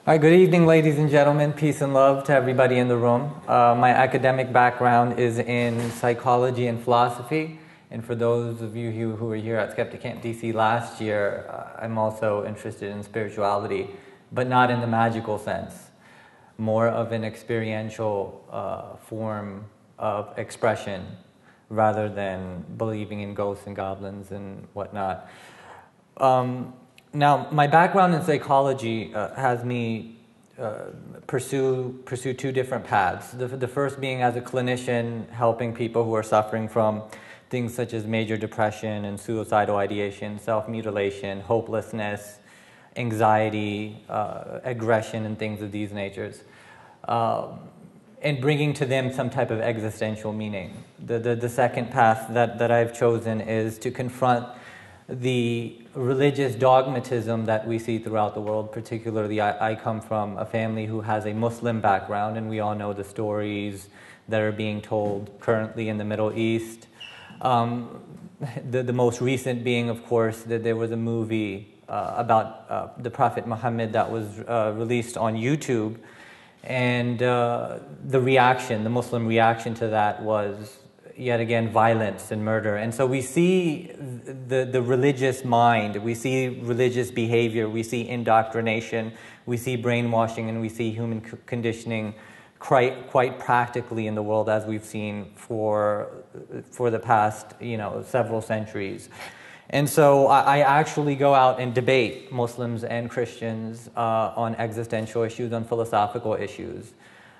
All right, good evening, ladies and gentlemen. Peace and love to everybody in the room. My academic background is in psychology and philosophy. And for those of you who were here at SkeptiCamp DC last year, I'm also interested in spirituality, but not in the magical sense, more of an experiential form of expression rather than believing in ghosts and goblins and whatnot. Now, my background in psychology has me pursue two different paths. The first being as a clinician, helping people who are suffering from things such as major depression and suicidal ideation, self-mutilation, hopelessness, anxiety, aggression, and things of these natures, and bringing to them some type of existential meaning. The second path that I've chosen is to confront the religious dogmatism that we see throughout the world. Particularly, I come from a family who has a Muslim background, and we all know the stories that are being told currently in the Middle East. The most recent being, of course, that there was a movie about the Prophet Muhammad that was released on YouTube, and the Muslim reaction to that was yet again violence and murder. And so we see the religious mind, we see religious behavior, we see indoctrination, we see brainwashing, and we see human conditioning quite practically in the world, as we've seen for the past several centuries. And so I actually go out and debate Muslims and Christians on existential issues, on philosophical issues.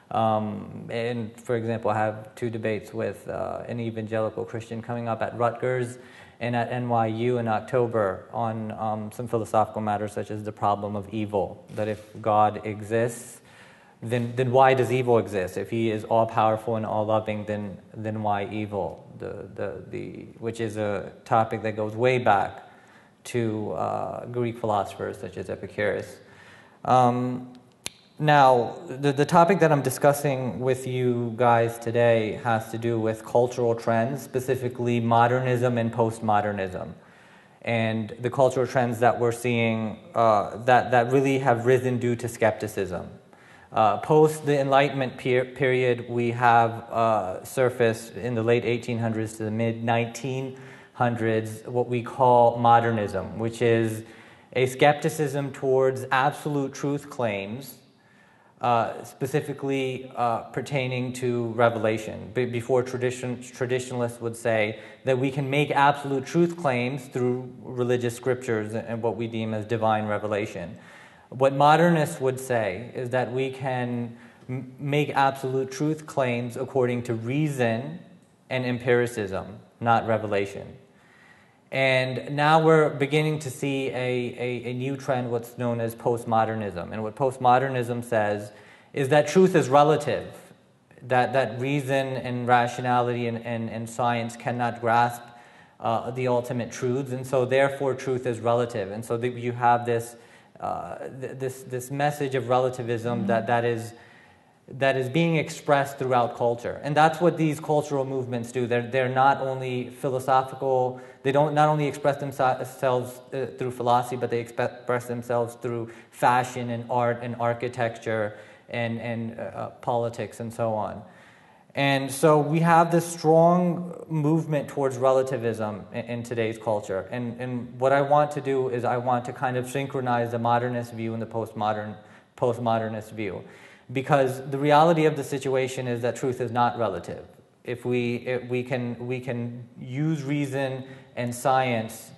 And for example, I have two debates with an evangelical Christian coming up at Rutgers and at NYU in October on some philosophical matters such as the problem of evil. That if God exists, then why does evil exist? If he is all-powerful and all-loving, then why evil? Which is a topic that goes way back to Greek philosophers such as Epicurus. Now, the topic that I'm discussing with you guys today has to do with cultural trends, specifically modernism and postmodernism, and the cultural trends that we're seeing that really have risen due to skepticism. Post the Enlightenment period, we have surfaced in the late 1800s to the mid-1900s what we call modernism, which is a skepticism towards absolute truth claims, specifically pertaining to revelation. Before, traditionalists would say that we can make absolute truth claims through religious scriptures and what we deem as divine revelation. What modernists would say is that we can make absolute truth claims according to reason and empiricism, not revelation. And now we're beginning to see a new trend, what's known as postmodernism. And what postmodernism says is that truth is relative, that reason and rationality and science cannot grasp the ultimate truths, and so therefore truth is relative. And so you have this message of relativism that is being expressed throughout culture. And that's what these cultural movements do. They're not only philosophical, they don't not only express themselves through philosophy, but they express themselves through fashion and art and architecture and politics and so on. And so we have this strong movement towards relativism in today's culture. And what I want to do is I want to kind of synchronize the modernist view and the postmodernist view. Because the reality of the situation is that truth is not relative. If we can use reason and science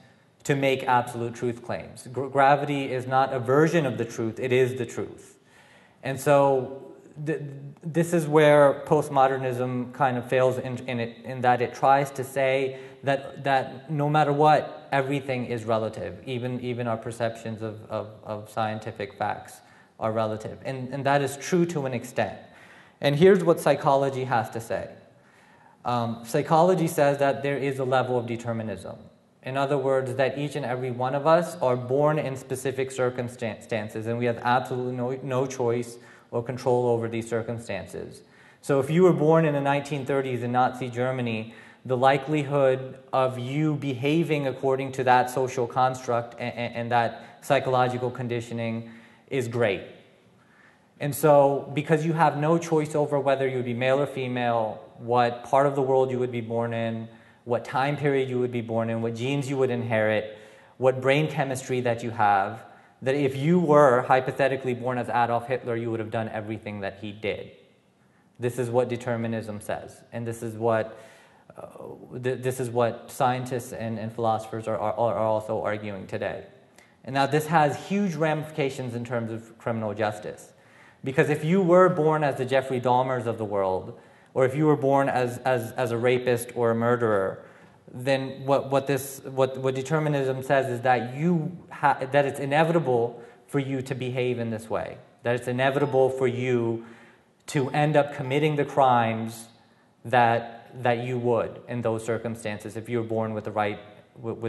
to make absolute truth claims. Gravity is not a version of the truth, it is the truth. And so this is where postmodernism kind of fails in that it tries to say that no matter what, everything is relative, even our perceptions of scientific facts are relative. And that is true to an extent. And here's what psychology has to say. Psychology says that there is a level of determinism. In other words, that each and every one of us are born in specific circumstances, and we have absolutely no choice or control over these circumstances. So if you were born in the 1930s in Nazi Germany, the likelihood of you behaving according to that social construct and that psychological conditioning is great. And so, because you have no choice over whether you would be male or female, what part of the world you would be born in, what time period you would be born in, what genes you would inherit, what brain chemistry that you have, that if you were hypothetically born as Adolf Hitler, you would have done everything that he did. This is what determinism says, and this is what scientists and philosophers are also arguing today. And now this has huge ramifications in terms of criminal justice. Because if you were born as the Jeffrey Dahmers of the world, or if you were born as a rapist or a murderer, then what determinism says is that that it's inevitable for you to behave in this way. That it's inevitable for you to end up committing the crimes that you would in those circumstances if you were born with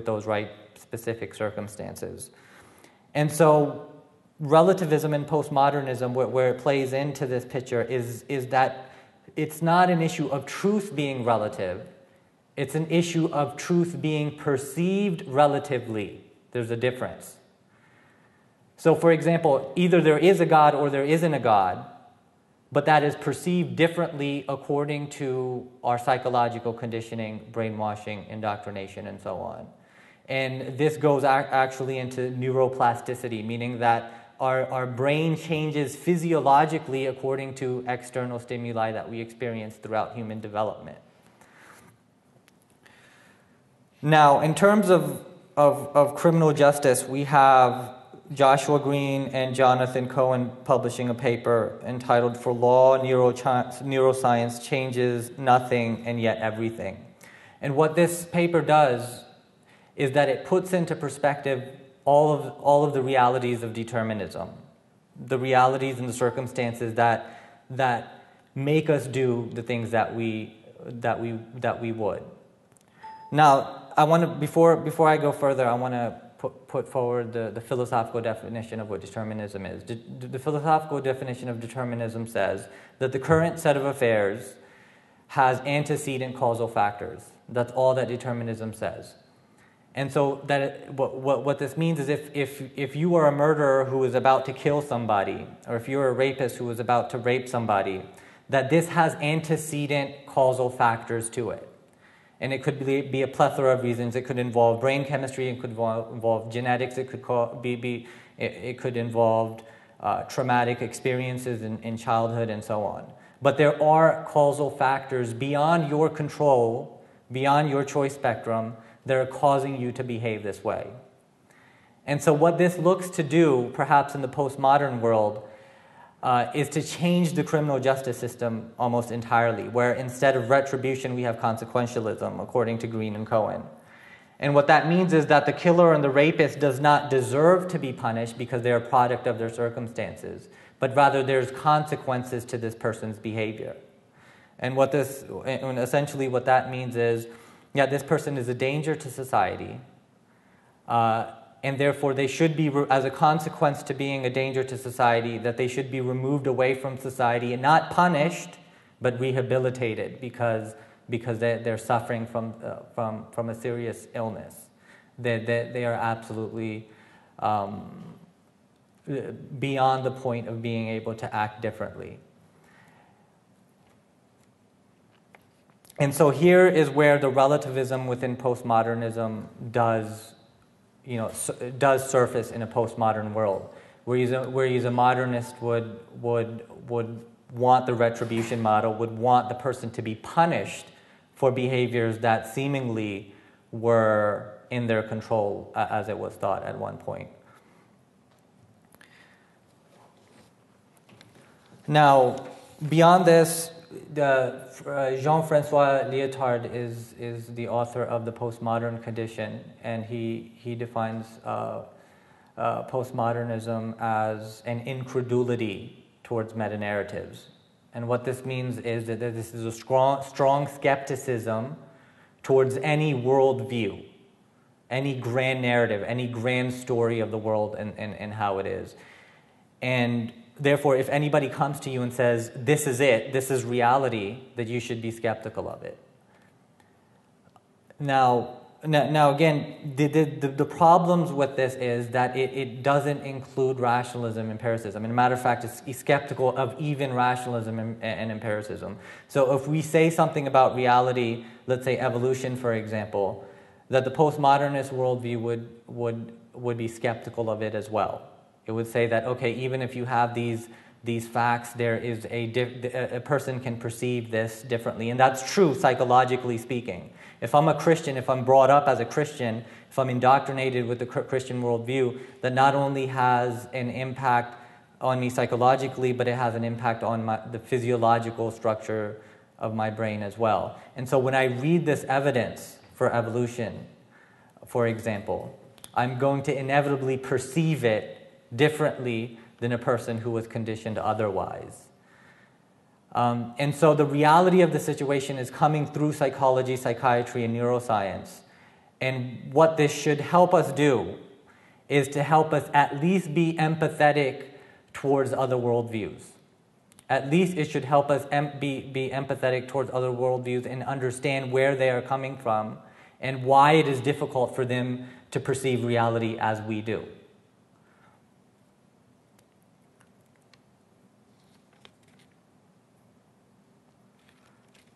those right specific circumstances. And so relativism and postmodernism, where it plays into this picture, is that it's not an issue of truth being relative. It's an issue of truth being perceived relatively. There's a difference. So, for example, either there is a God or there isn't a God, but that is perceived differently according to our psychological conditioning, brainwashing, indoctrination, and so on. And this goes actually into neuroplasticity, meaning that our brain changes physiologically according to external stimuli that we experience throughout human development. Now, in terms of criminal justice, we have Joshua Green and Jonathan Cohen publishing a paper entitled "For Law, Neuroscience Changes Nothing and Yet Everything." And what this paper does is that it puts into perspective all of the realities of determinism, the realities and the circumstances that make us do the things that we would. Now, I want to before I go further, I want to put forward the philosophical definition of what determinism is. The philosophical definition of determinism says that the current set of affairs has antecedent causal factors. That's all that determinism says. And so what this means is if you are a murderer who is about to kill somebody, or if you're a rapist who is about to rape somebody, that this has antecedent causal factors to it. And it could be a plethora of reasons. It could involve brain chemistry, it could involve genetics, it could involve traumatic experiences in childhood and so on. But there are causal factors beyond your control, beyond your choice spectrum, that are causing you to behave this way. And so what this looks to do, perhaps in the postmodern world, is to change the criminal justice system almost entirely, where instead of retribution, we have consequentialism, according to Green and Cohen. And what that means is that the killer and the rapist does not deserve to be punished because they're a product of their circumstances, but rather there's consequences to this person's behavior. And essentially what that means is, yeah, this person is a danger to society, and therefore they should be, as a consequence to being a danger to society, that they should be removed away from society and not punished, but rehabilitated because they're suffering from a serious illness. They are absolutely beyond the point of being able to act differently. And so here is where the relativism within postmodernism does surface in a postmodern world, whereas a modernist would want the retribution model, would want the person to be punished for behaviors that seemingly were in their control, as it was thought at one point. Now, beyond this, Jean-Francois Lyotard is the author of The Postmodern Condition, and he defines postmodernism as an incredulity towards meta-narratives. And what this means is that this is a strong skepticism towards any worldview, any grand narrative, any grand story of the world and how it is. And therefore, if anybody comes to you and says, this is it, this is reality, that you should be skeptical of it. Now, Now again, the problems with this is that it doesn't include rationalism, empiricism. And a matter of fact, it's skeptical of even rationalism and empiricism. So if we say something about reality, let's say evolution, for example, that the postmodernist worldview would be skeptical of it as well. It would say that, okay, even if you have these facts, there is a person can perceive this differently. And that's true psychologically speaking. If I'm a Christian, if I'm brought up as a Christian, if I'm indoctrinated with the Christian worldview, that not only has an impact on me psychologically, but it has an impact on the physiological structure of my brain as well. And so when I read this evidence for evolution, for example, I'm going to inevitably perceive it differently than a person who was conditioned otherwise. And so the reality of the situation is coming through psychology, psychiatry, and neuroscience. And what this should help us do is to help us at least be empathetic towards other worldviews. At least it should help us be empathetic towards other worldviews and understand where they are coming from and why it is difficult for them to perceive reality as we do.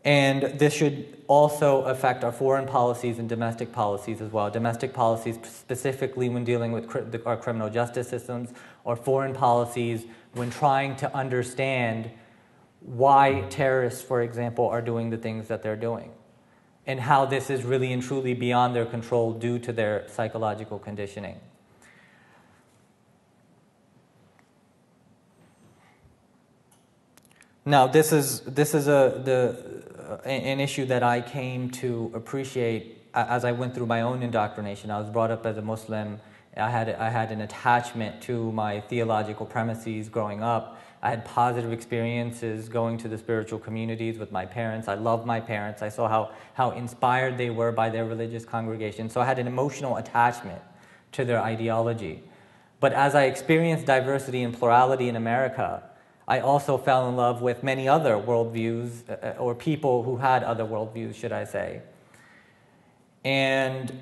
And this should also affect our foreign policies and domestic policies as well. Domestic policies specifically when dealing with our criminal justice systems, or foreign policies when trying to understand why terrorists, for example, are doing the things that they're doing, and how this is really and truly beyond their control due to their psychological conditioning. Now, this is an issue that I came to appreciate as I went through my own indoctrination. I was brought up as a Muslim. I had an attachment to my theological premises growing up. I had positive experiences going to the spiritual communities with my parents. I loved my parents. I saw how inspired they were by their religious congregation. So I had an emotional attachment to their ideology. But as I experienced diversity and plurality in America, I also fell in love with many other worldviews, or people who had other worldviews, should I say. And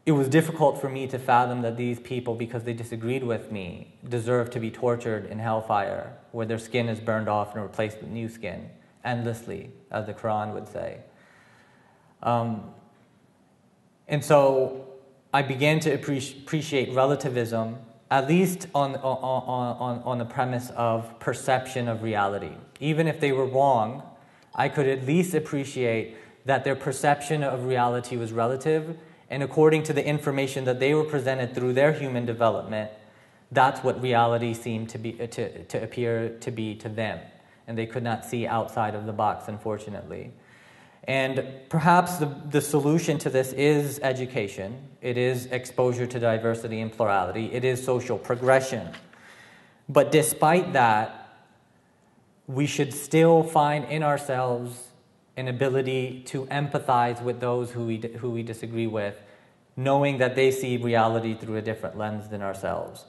it was difficult for me to fathom that these people, because they disagreed with me, deserve to be tortured in hellfire, where their skin is burned off and replaced with new skin, endlessly, as the Quran would say. And so I began to appreciate relativism, at least on the premise of perception of reality. Even if they were wrong, I could at least appreciate that their perception of reality was relative, and according to the information that they were presented through their human development, that's what reality seemed to be to appear to be to them, and they could not see outside of the box, unfortunately. And perhaps the solution to this is education. It is exposure to diversity and plurality. It is social progression. But despite that, we should still find in ourselves an ability to empathize with those who we disagree with, knowing that they see reality through a different lens than ourselves.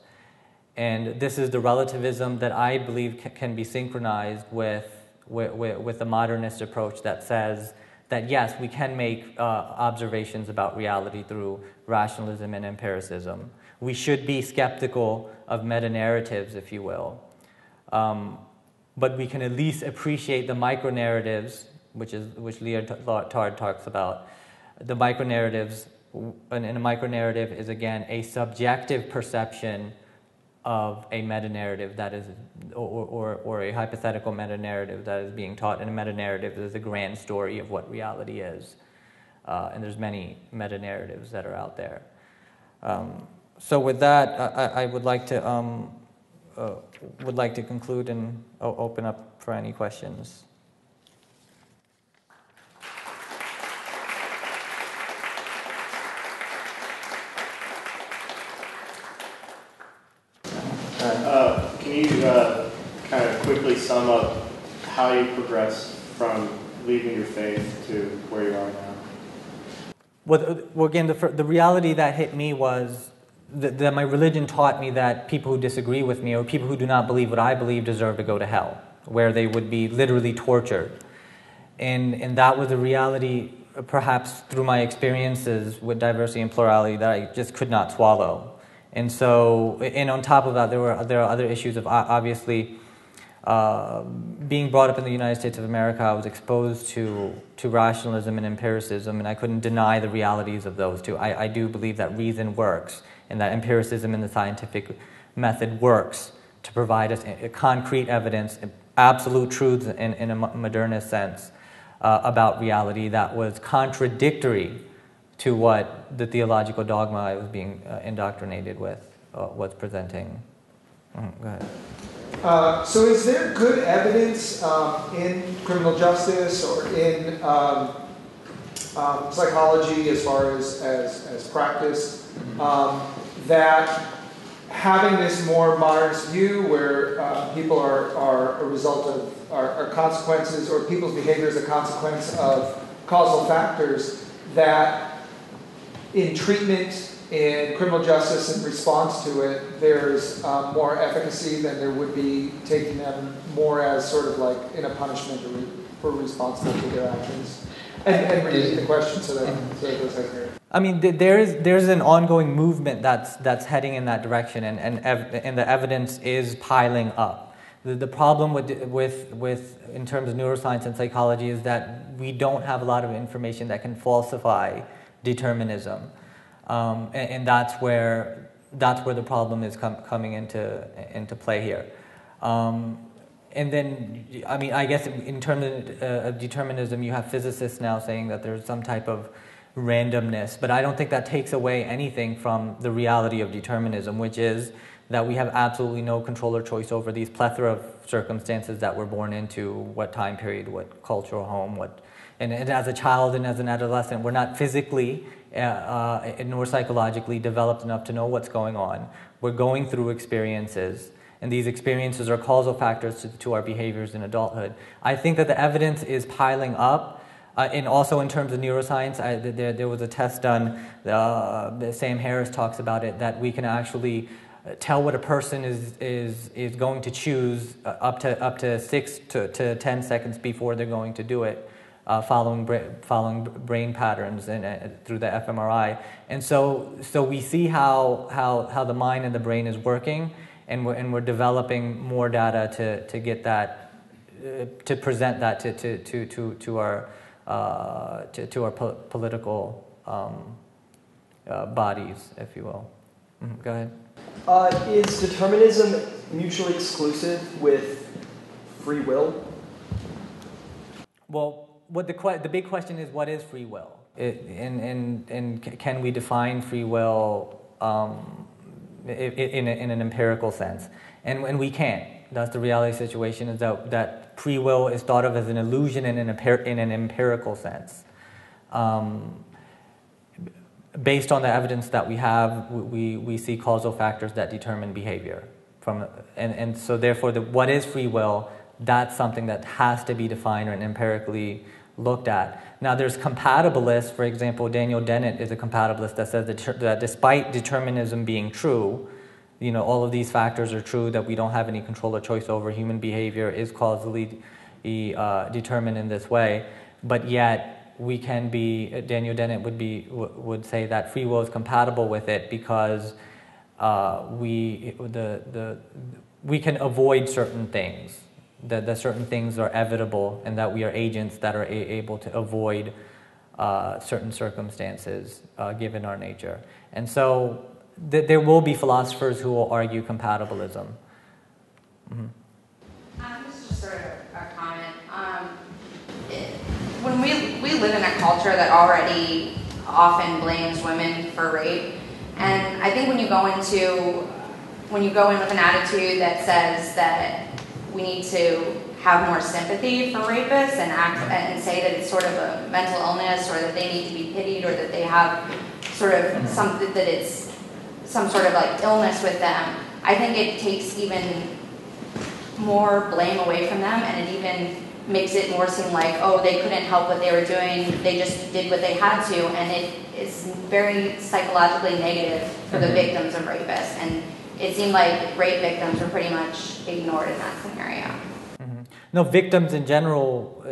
And this is the relativism that I believe can be synchronized with the modernist approach that says that yes, we can make observations about reality through rationalism and empiricism. We should be skeptical of meta-narratives, if you will. But we can at least appreciate the micro-narratives, which Lyotard talks about. The micro-narratives, and a micro-narrative is, again, a subjective perception of a meta-narrative that is, or a hypothetical meta-narrative that is being taught. And a meta-narrative is a grand story of what reality is. And there's many meta-narratives that are out there. So with that, I would like to conclude and open up for any questions. Can you kind of quickly sum up how you progressed from leaving your faith to where you are now? Well, again, the reality that hit me was that my religion taught me that people who disagree with me, or people who do not believe what I believe, deserve to go to hell, where they would be literally tortured. And that was a reality perhaps through my experiences with diversity and plurality, that I just could not swallow. And so, and on top of that, there are other issues of obviously being brought up in the United States of America. I was exposed to rationalism and empiricism, and I couldn't deny the realities of those two. I do believe that reason works, and that empiricism in the scientific method works to provide us concrete evidence, absolute truths in a modernist sense about reality that was contradictory to what the theological dogma I was being indoctrinated with was presenting. Go ahead. So is there good evidence in criminal justice or in psychology as far as practice that having this more modernist view where people are a result of are consequences, or people's behavior is a consequence of causal factors, that in treatment, in criminal justice, in response to it, there's more efficacy than there would be taking them more as sort of like in a punishment or responsible for their actions? And repeat the question so that it goes out here. I mean, there's an ongoing movement that's heading in that direction, and the evidence is piling up. The problem with in terms of neuroscience and psychology is that we don't have a lot of information that can falsify determinism, and that's where the problem is coming into play here. And then, I mean, I guess in terms of determinism, you have physicists now saying that there's some type of randomness, but I don't think that takes away anything from the reality of determinism, which is that we have absolutely no control or choice over these plethora of circumstances that we're born into, what time period, what cultural home, and as a child and as an adolescent, we're not physically nor psychologically developed enough to know what's going on. We're going through experiences, and these experiences are causal factors to our behaviors in adulthood. I think that the evidence is piling up, and also in terms of neuroscience, there was a test done, Sam Harris talks about it, that we can actually tell what a person is going to choose up to 6 to 10 seconds before they're going to do it, following brain patterns and through the fMRI. And so we see how the mind and the brain is working, and we're developing more data to get that, to present that to our political bodies, if you will. Go ahead. Is determinism mutually exclusive with free will? Well, the big question is, what is free will? And can we define free will in an empirical sense? And we can't. That's the reality situation, is that free will is thought of as an illusion in an empirical sense. Based on the evidence that we have, we see causal factors that determine behavior. And so therefore, what is free will? That's something that has to be defined and empirically looked at. Now, there's compatibilists. For example, Daniel Dennett is a compatibilist that says that despite determinism being true, all of these factors are true, that we don't have any control or choice over. Human behavior is causally determined in this way, but yet we can be. Daniel Dennett would say that free will is compatible with it because we can avoid certain things. That certain things are evitable, and that we are agents that are able to avoid certain circumstances given our nature. And so there will be philosophers who will argue compatibilism. Mm-hmm. This is just sort of a comment. When we live in a culture that already often blames women for rape, and I think when you go in with an attitude that says that we need to have more sympathy for rapists and say that it's sort of a mental illness, or that they need to be pitied, or that they have sort of something, that it's some sort of like illness with them, I think it takes even more blame away from them, and it even makes it more seem like, oh, they couldn't help what they were doing, they just did what they had to, and it is very psychologically negative for the victims of rapists. And it seemed like rape victims were pretty much ignored in that scenario. Mm-hmm. No, victims in general,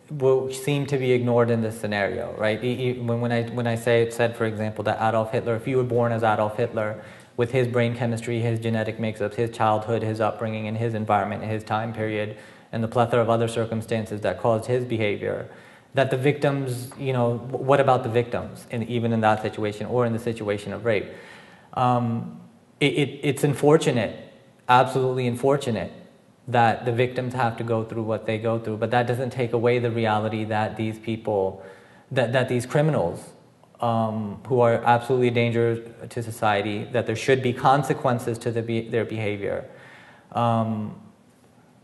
will seem to be ignored in this scenario, right? When I said, for example, that Adolf Hitler, if you were born as Adolf Hitler, with his brain chemistry, his genetic mix-ups, his childhood, his upbringing, and his environment, and his time period, and the plethora of other circumstances that caused his behavior, that the victims, what about the victims, even in that situation, or in the situation of rape? It's unfortunate, absolutely unfortunate, that the victims have to go through what they go through, but that doesn't take away the reality that these people, that these criminals, who are absolutely a danger to society, that there should be consequences to their behavior.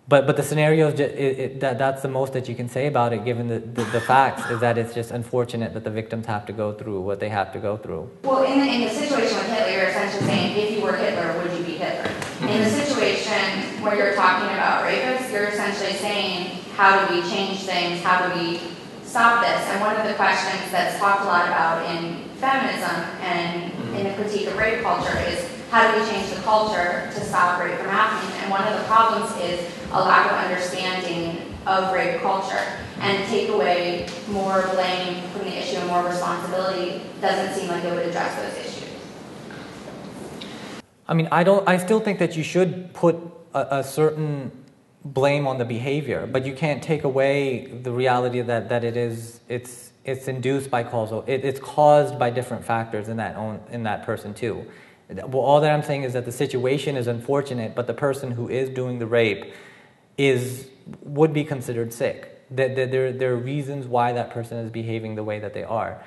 But the scenario, that's the most that you can say about it, given the facts, is that it's just unfortunate that the victims have to go through what they have to go through. Well, in the situation with Hitler, you're essentially saying, if you were Hitler, would you be Hitler? In the situation where you're talking about rapists, you're essentially saying, how do we change things? How do we stop this? And one of the questions that's talked a lot about in feminism and in the critique of rape culture is, how do we change the culture to stop rape from happening? And one of the problems is a lack of understanding of rape culture, and take away more blame from the issue and more responsibility doesn't seem like it would address those issues. I mean, I still think that you should put a certain blame on the behavior, but you can't take away the reality that it's induced by it's caused by different factors in that person too. Well, all that I'm saying is that the situation is unfortunate, but the person who is doing the rape would be considered sick. There are reasons why that person is behaving the way that they are,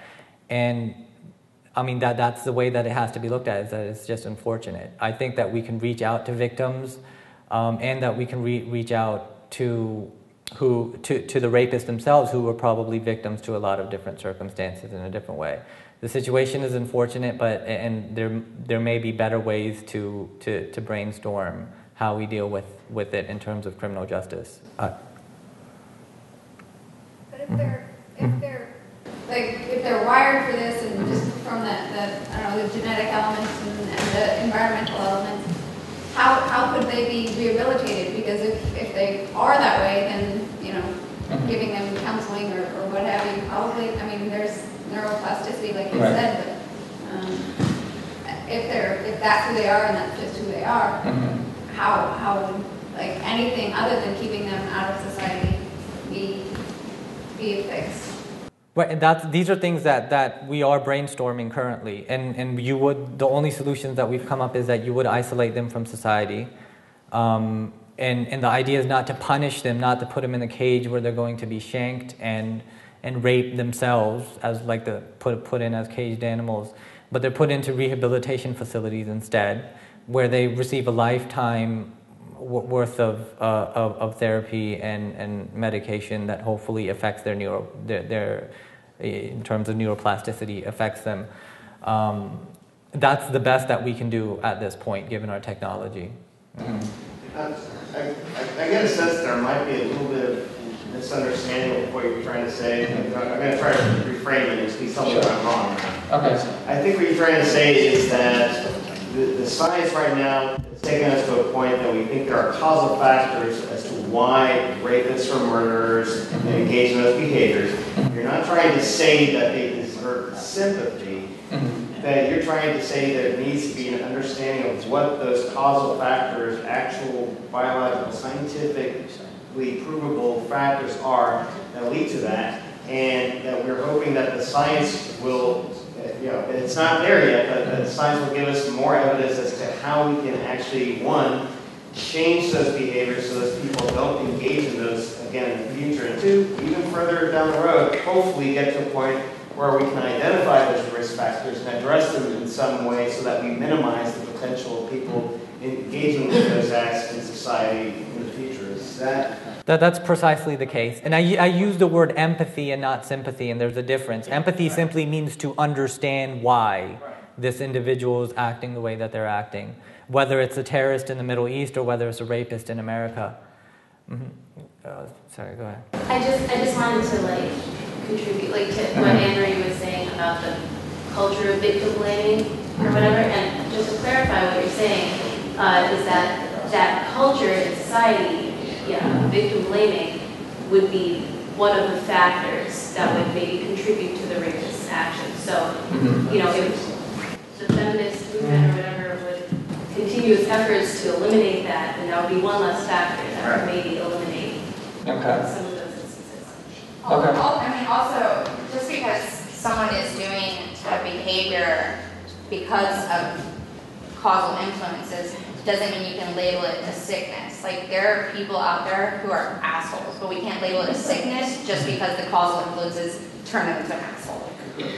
and I mean that's the way that it has to be looked at. Is that it's just unfortunate. I think that we can reach out to victims, and that we can reach out to the rapists themselves, who were probably victims to a lot of different circumstances in a different way. The situation is unfortunate, and there may be better ways to brainstorm how we deal with it in terms of criminal justice. But if they're wired for this, and just from the genetic elements and the environmental elements, how could they be rehabilitated? Because if they are that way, then giving them counseling or what have you, probably. I mean, there's neuroplasticity, like you said, but if that's who they are and that's just who they are, how would anything other than keeping them out of society be a fix? Right, and these are things that we are brainstorming currently, and the only solutions that we've come up is that you would isolate them from society, and the idea is not to punish them, not to put them in a cage where they're going to be shanked and raped themselves as put in as caged animals, but they're put into rehabilitation facilities instead, where they receive a lifetime worth of therapy and medication that hopefully affects their in terms of neuroplasticity, affects them. That's the best that we can do at this point, given our technology. I get a sense there might be a little bit of misunderstanding of what you're trying to say. I'm going to try to reframe it and please tell me if I'm wrong. Okay. I think what you're trying to say is that the science right now is taking us to a point that we think there are causal factors as to why rapists or murderers engage in those behaviors. You're not trying to say that they deserve sympathy, that you're trying to say there needs to be an understanding of what those causal factors, actual biological, scientifically provable factors are that lead to that, and that we're hoping that the science will, it's not there yet, but the science will give us more evidence as to how we can actually, one, change those behaviors so those people don't engage in those again in the future, and two, even further down the road, hopefully get to a point where we can identify those risk factors and address them in some way so that we minimize the potential of people engaging with those acts in society in the future. Is That's precisely the case. And I use the word empathy and not sympathy, and there's a difference. Empathy simply means to understand why this individual is acting the way that they're acting, whether it's a terrorist in the Middle East or whether it's a rapist in America. Sorry, go ahead. I just wanted to contribute to what Anne-Marie was saying about the culture of victim blaming or whatever, and just to clarify what you're saying is that culture in society, victim blaming would be one of the factors that would maybe contribute to the rapist's actions. So, you know, if the feminist movement or whatever would continue its efforts to eliminate that, then that would be one less factor that would maybe eliminate some of those instances. I mean, also, just because someone is doing a behavior because of causal influences doesn't mean you can label it a sickness. Like, there are people out there who are assholes, but we can't label it a sickness just because the causal influences turn them into an asshole.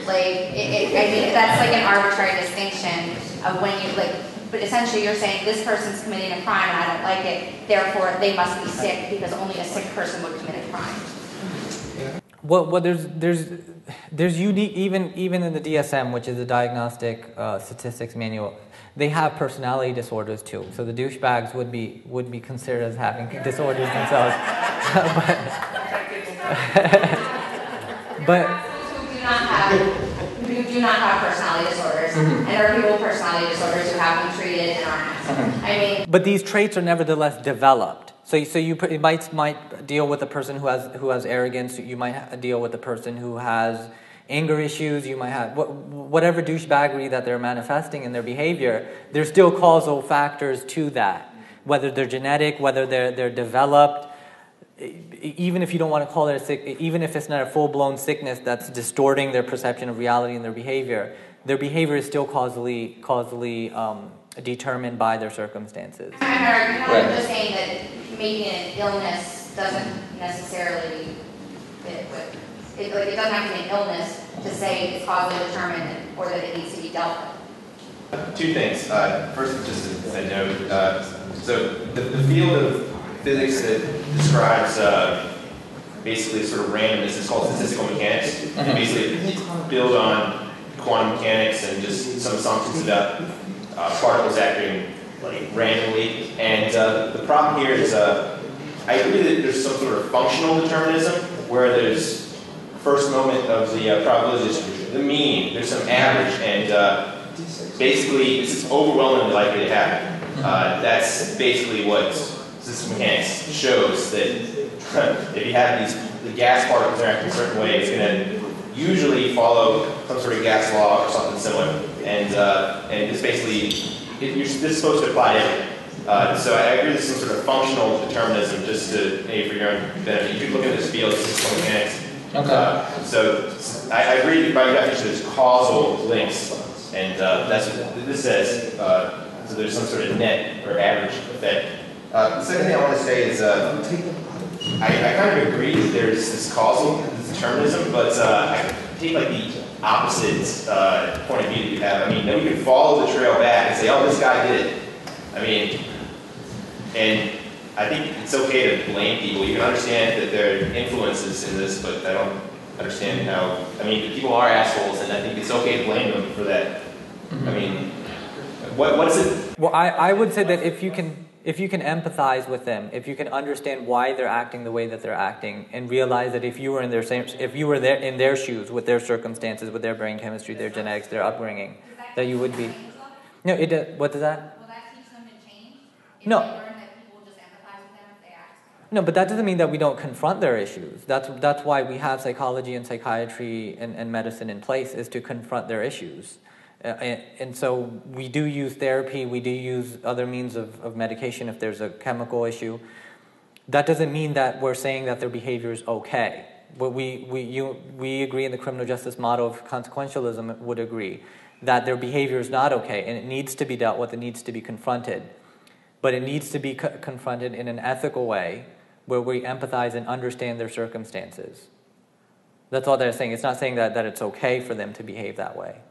Like, I mean, that's like an arbitrary distinction of when you, like, but essentially you're saying this person's committing a crime and I don't like it, therefore they must be sick because only a sick person would commit a crime. Well, there's unique, even in the DSM, which is the Diagnostic Statistics Manual, they have personality disorders too. So the douchebags would be considered as having disorders themselves. but who do not have personality disorders, and there are people with personality disorders who have them treated and aren't. I mean, but these traits are nevertheless developed. So you might deal with a person who has arrogance. You might deal with a person who has anger issues. You might have whatever douchebaggery that they're manifesting in their behavior. There's still causal factors to that, whether they're genetic, whether they're developed. Even if you don't want to call it a sick, even if it's not a full-blown sickness that's distorting their perception of reality and their behavior is still causally determined by their circumstances. I'm not just saying that maybe an illness doesn't necessarily fit with it. Like, it doesn't have to be an illness to say it's causally determined or that it needs to be dealt with. Two things. First, just as a note, so the field of physics that describes basically sort of randomness is called statistical mechanics. And basically build on quantum mechanics and just some assumptions about particles acting like randomly. And the problem here is I agree that there's some sort of functional determinism where there's first moment of the probability distribution, the mean, there's some average, and basically it's overwhelmingly likely to happen. That's basically what statistical mechanics shows, that if you have the gas particles interacting a certain way, it's going to usually follow some sort of gas law or something similar, and it's basically this is supposed to apply to everything. So I agree with some sort of functional determinism, just to maybe for your own benefit. You could look at this field of statistical mechanics. Okay. So I agree by definition there's causal links, and that's what this says. So there's some sort of net or average effect. The second thing I want to say is I kind of agree that there's this causal determinism, but I take like the opposite point of view that you have. I mean, then we can follow the trail back and say, oh, this guy did it. I mean, and I think it's okay to blame people. You can understand that there are influences in this, but I don't understand how. I mean, people are assholes, and I think it's okay to blame them for that. I mean, what's it? Well, I would say that if you can empathize with them, if you can understand why they're acting the way that they're acting, and realize that if you were in their shoes, with their circumstances, with their brain chemistry, their genetics, their upbringing, that you would be. No, it does. What does that? Will that teach them to change? No. They learn that people just empathize with them if they ask? No, but that doesn't mean that we don't confront their issues. That's why we have psychology and psychiatry and medicine in place, is to confront their issues. And so we do use therapy, we do use other means of medication if there's a chemical issue. That doesn't mean that we're saying that their behavior is okay. But we agree in the criminal justice model of consequentialism would agree that their behavior is not okay, and it needs to be dealt with, it needs to be confronted. But it needs to be confronted in an ethical way where we empathize and understand their circumstances. That's all they're saying. It's not saying that it's okay for them to behave that way.